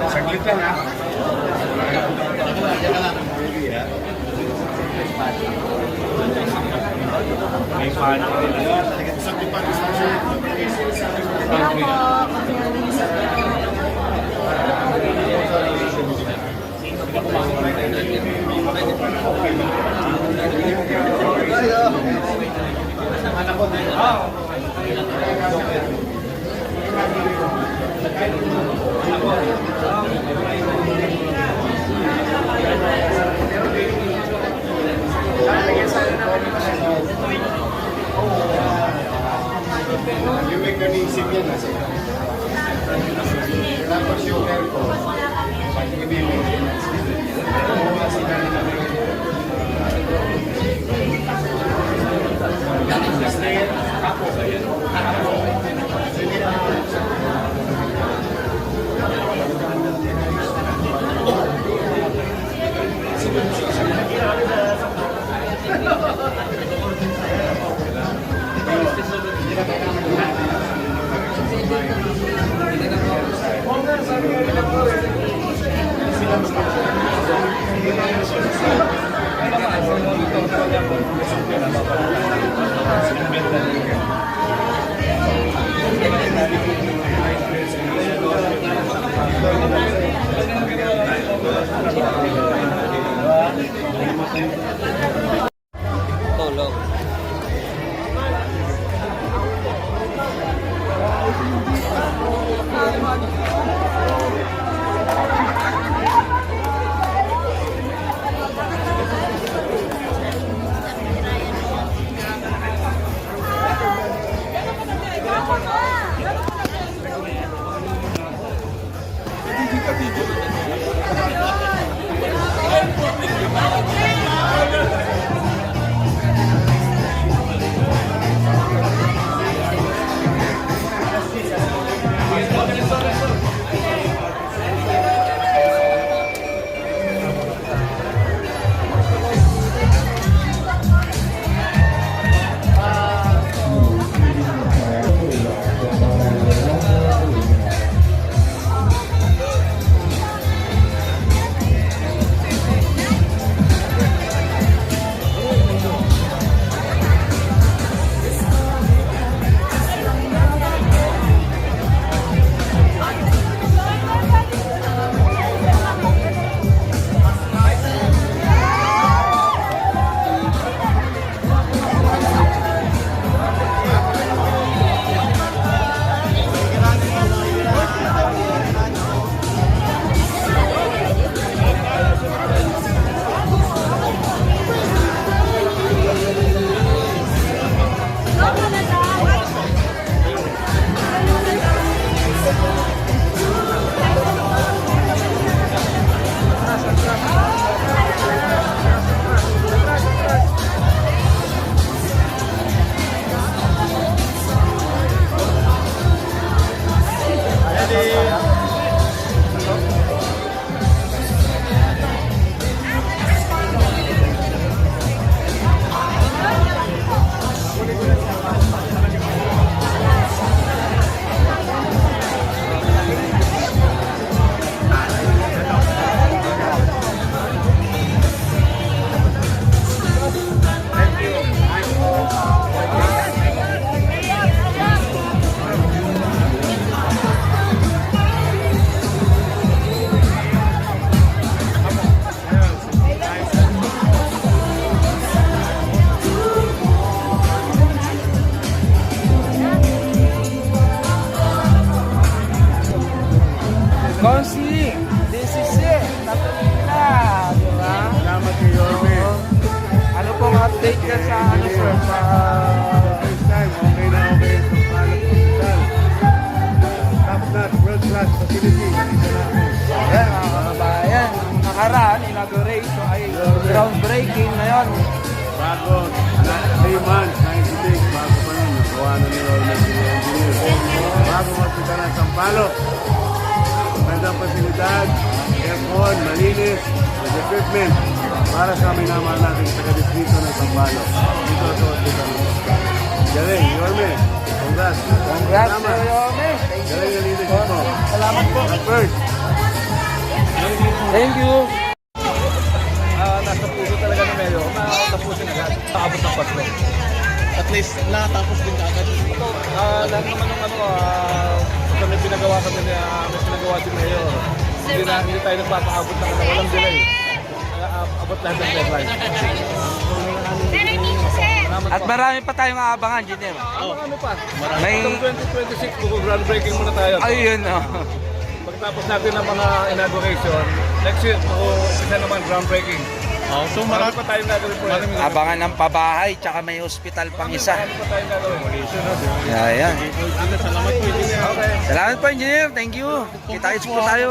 Saglit lang ha. May pan. Saglit pa. Yung mechanism yan kasi. Tapos yung aircon, Thank you. Konsi, this is it. Natuloy na, di ba? Salamat kay Yorme. Ano pong update ka sa ano, sir? Sa First time, okay na okay sa Sampaloc Hospital. Top-notch, world-class facility. Dito na ako. Ayan, mga kababayan. Ang nakaraan, inauguration ay groundbreaking ngayon. Bago, 3 months, 90 days, bago pa nun, nagawa na ni Yorme Civil Engineer. Bago hospital ng Sampaloc. Magandang pasilidad, aircon, malinis, with equipment para sa minamahal natin sa distrito ng Sampaloc. Dito sa hospital. Galing, Yorme. Congrats. Congrats, Salamat. Sir Yorme. Galing na leadership mo. Salamat po. At first, Thank you. Nasa puso talaga ng Mayor, natapusin agad. Nakabot ng patlo. At least, natapos din agad. Lahat naman ng may pinagawa kami na may pinagawa si Mayor. Hindi tayo nagpapaabot ng walang delay. Abot lahat ng deadline. At marami pa tayong aabangan, Engineer. Marami pa. May- Hanggang 2026, groundbreaking muna tayo. Ayun, no. Pagtapos natin ng mga inauguration, next year, isa naman groundbreaking. So marami pa tayong gagawin po. Abangan ng pabahay, tsaka may hospital pang isa. Marami pa tayong gagawin. Ayan. Salamat po, Engineer. Okay. Salamat po, Engineer. Thank you. Kita-kits po tayo.